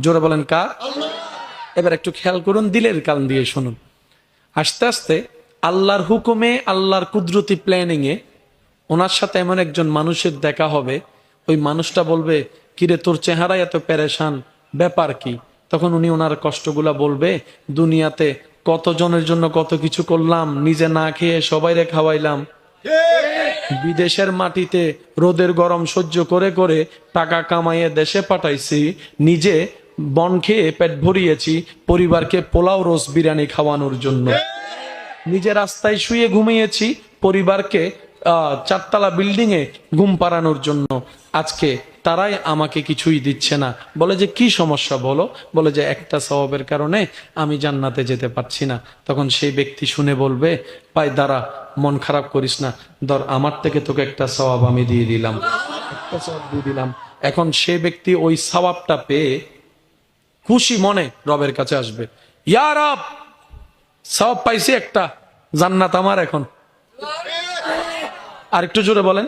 জোরে বলেন কার? এবার একটু খেয়াল করুন, দিলের কান দিয়ে শুনুন। আস্তে আস্তে আল্লাহর হুকুমে, আল্লাহর কুদরতি প্ল্যানিং এ ওনার সাথে এমন একজন মানুষের দেখা হবে, ওই মানুষটা বলবে, কিরে তোর চেহারা এত পেরেশান, ব্যাপার কি? তখন উনি ওনার কষ্টগুলা বলবে, দুনিয়াতে কতজনের জন্য কত কিছু করলাম, নিজে না খেয়ে সবাইরে খাওয়াইলাম, বিদেশের মাটিতে রোদের গরম সহ্য করে করে টাকা কামাইয়ে দেশে পাঠাইছি, নিজে বন খেয়ে পেট ভরিয়েছি পরিবারকে পোলাও রোজ বিরিয়ানি খাওয়ানোর জন্য, নিজে রাস্তায় শুয়ে ঘুমিয়েছি পরিবারকে চারতলা বিল্ডিং এ ঘুম পাড়ানোর জন্য। আজকে তারাই আমাকে কিছুই দিচ্ছে না। বলে যে কি সমস্যা বলো? বলে যে একটা সওয়াবের কারণে আমি জান্নাতে যেতে পারছি না। তখন সেই ব্যক্তি শুনে বলবে, ভাই দাঁড়া, মন খারাপ করিস না, ধর আমার থেকে তোকে একটা সওয়াব আমি দিয়ে দিলাম, একটা সওয়াব দিয়ে দিলাম। এখন সে ব্যক্তি ওই সওয়াবটা পেয়ে খুশি মনে রবের কাছে আসবে, ইয়া রব, সওয়াব পাইছি একটা, জান্নাত আমার এখন। আর একটু জোরে বলেন।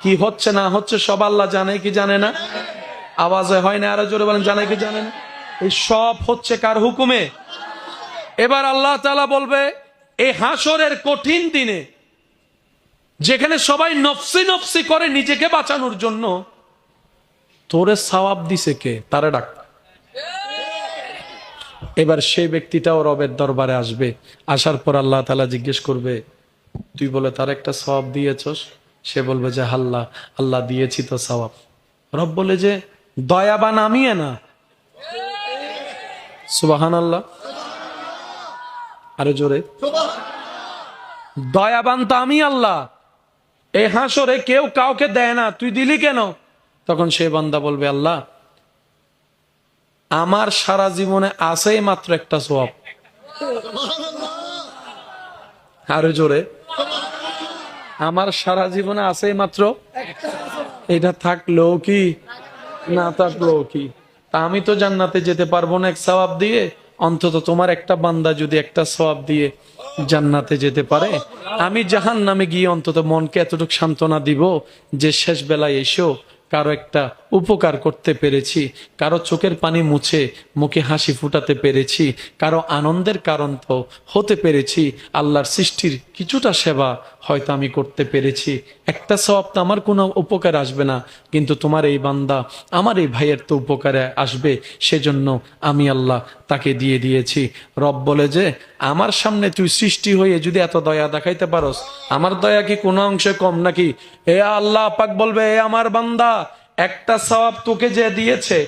কি হচ্ছে না হচ্ছে সব আল্লাহ জানে কি জানে না? আওয়াজে হয় না, আরো জোরে বলেন, জানে কি জানে না? এই সব হচ্ছে কার হুকুমে? এবার আল্লাহ তাআলা বলবে, এই হাসরের কঠিন দিনে যেখানে সবাই নফসি নফসি করে নিজেকে বাঁচানোর জন্য, তোরে সওয়াব দিছে কে? তারে ডাক। এবার সেই ব্যক্তিটাও রবের দরবারে আসবে। আসার পর আল্লাহ তাআলা জিজ্ঞেস করবে, তুই বলে তার একটা সওয়াব দিয়েছস? সে বলবে যে আল্লাহ, আল্লাহ দিয়েছি তো সওয়াব। রব বলে যে দয়াবান আমি না। সুবহানাল্লাহ, আরে জোরে। দয়াবান তো আমি আল্লাহ, এই হাসরে কেউ কাউকে দেয় না, তুই দিলি কেন? তখন সে বান্দা বলবে, আল্লাহ আমার সারা জীবনে আছে মাত্র একটা সওয়াব। আরে জোরে। আমার সারা জীবনে আছে মাত্র এটা, থাকলো কি না থাকলো কি, তা আমি তো জান্নাতে যেতে পারবো না এক সওয়াব দিয়ে, অন্তত তোমার একটা বান্দা যদি একটা সওয়াব দিয়ে জান্নাতে যেতে পারে, আমি জাহান্নামে গিয়ে অন্তত মনকে এতটুকু সান্ত্বনা দিব যে শেষ বেলায় এসেও কারো একটা উপকার করতে পেরেছি, কারো চোখের পানি মুছে মুখে হাসি ফুটাতে পেরেছি, কারো আনন্দের কারণ তো হতে পেরেছি, আল্লাহর সৃষ্টির কিছুটা সেবা হয়তো আমি করতে পেরেছি। একটা সওয়াব তো আমার কোনো উপকার আসবে না, কিন্তু তোমার এই বান্দা আমার এই ভাইয়ের তো উপকারে আসবে, সেজন্য আমি আল্লাহ তাকে দিয়ে দিয়েছি। রব বলে যে আমার সামনে তুই সৃষ্টি হয়ে যদি এত দয়া দেখাইতে পারস, আমার দয়া কি কোনো অংশে কম নাকি? এ আল্লাহ পাক বলবে, এ আমার বান্দা, একটা সওয়াব তোকে যে দিয়েছে